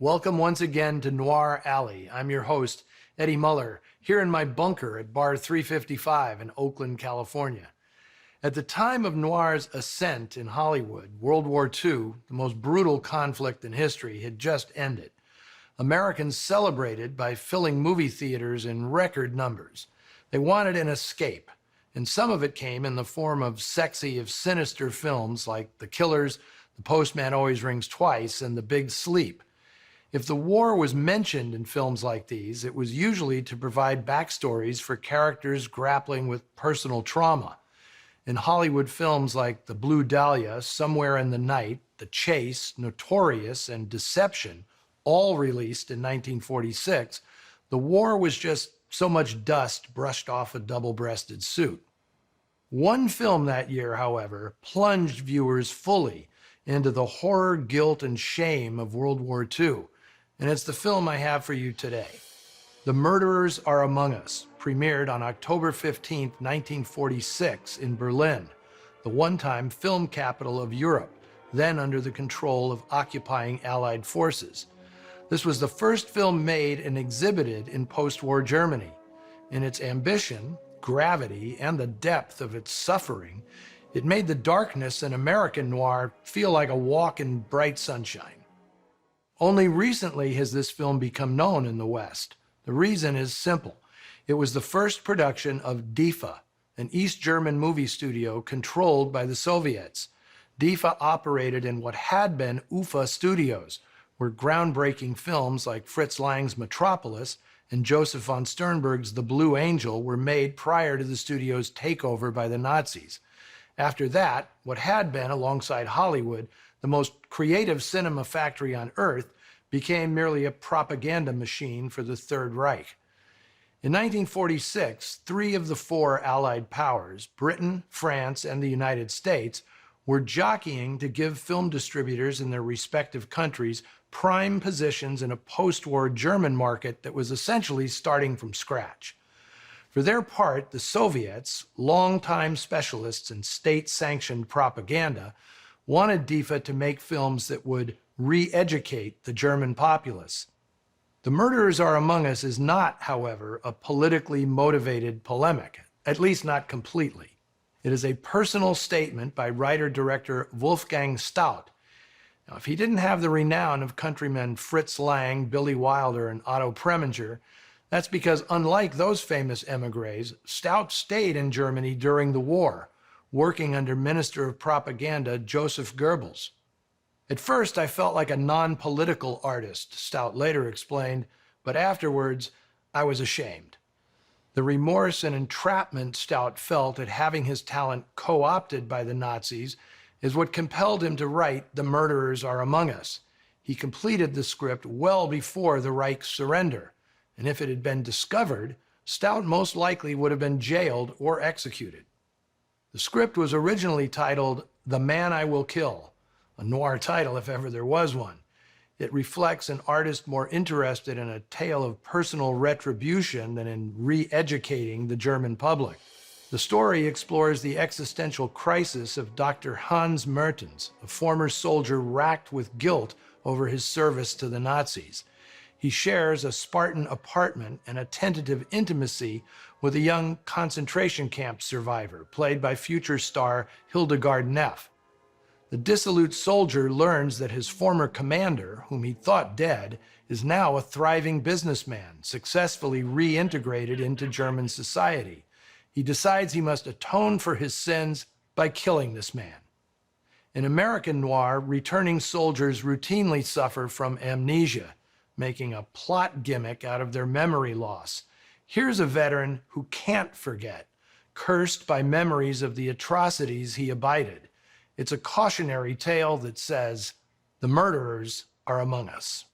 Welcome once again to Noir Alley. I'm your host, Eddie Muller, here in my bunker at Bar 355 in Oakland, California. At the time of noir's ascent in Hollywood, World War II, the most brutal conflict in history, had just ended. Americans celebrated by filling movie theaters in record numbers. They wanted an escape, and some of it came in the form of sexy, if sinister films like The Killers, The Postman Always Rings Twice, and The Big Sleep. If the war was mentioned in films like these, it was usually to provide backstories for characters grappling with personal trauma. In Hollywood films like The Blue Dahlia, Somewhere in the Night, The Chase, Notorious, and Deception, all released in 1946, the war was just so much dust brushed off a double-breasted suit. One film that year, however, plunged viewers fully into the horror, guilt, and shame of World War II. And it's the film I have for you today. The Murderers Are Among Us premiered on October 15, 1946 in Berlin, the one-time film capital of Europe, then under the control of occupying Allied forces. This was the first film made and exhibited in post-war Germany. In its ambition, gravity, and the depth of its suffering, it made the darkness in American noir feel like a walk in bright sunshine. Only recently has this film become known in the West. The reason is simple. It was the first production of DEFA, an East German movie studio controlled by the Soviets. DEFA operated in what had been UFA Studios, where groundbreaking films like Fritz Lang's Metropolis and Joseph von Sternberg's The Blue Angel were made prior to the studio's takeover by the Nazis. After that, what had been, alongside Hollywood, the most creative cinema factory on earth, became merely a propaganda machine for the Third Reich. In 1946, 3 of the 4 Allied powers, Britain, France, and the United States, were jockeying to give film distributors in their respective countries prime positions in a post-war German market that was essentially starting from scratch. For their part, the Soviets, longtime specialists in state-sanctioned propaganda, wanted DEFA to make films that would re-educate the German populace. The Murderers Are Among Us is not, however, a politically motivated polemic, at least not completely. It is a personal statement by writer-director Wolfgang Stout. Now, if he didn't have the renown of countrymen Fritz Lang, Billy Wilder, and Otto Preminger, that's because, unlike those famous émigrés, Stout stayed in Germany during the war, working under Minister of Propaganda Joseph Goebbels. At first, I felt like a non-political artist, Stout later explained, but afterwards, I was ashamed. The remorse and entrapment Stout felt at having his talent co-opted by the Nazis is what compelled him to write The Murderers Are Among Us. He completed the script well before the Reich's surrender, and if it had been discovered, Stout most likely would have been jailed or executed. The script was originally titled The Man I Will Kill, a noir title if ever there was one. It reflects an artist more interested in a tale of personal retribution than in re-educating the German public. The story explores the existential crisis of Dr. Hans Mertens, a former soldier racked with guilt over his service to the Nazis. He shares a Spartan apartment and a tentative intimacy with a young concentration camp survivor, played by future star Hildegard Neff. The dissolute soldier learns that his former commander, whom he thought dead, is now a thriving businessman, successfully reintegrated into German society. He decides he must atone for his sins by killing this man. In American noir, returning soldiers routinely suffer from amnesia, making a plot gimmick out of their memory loss. Here's a veteran who can't forget, cursed by memories of the atrocities he abided. It's a cautionary tale that says, the murderers are among us.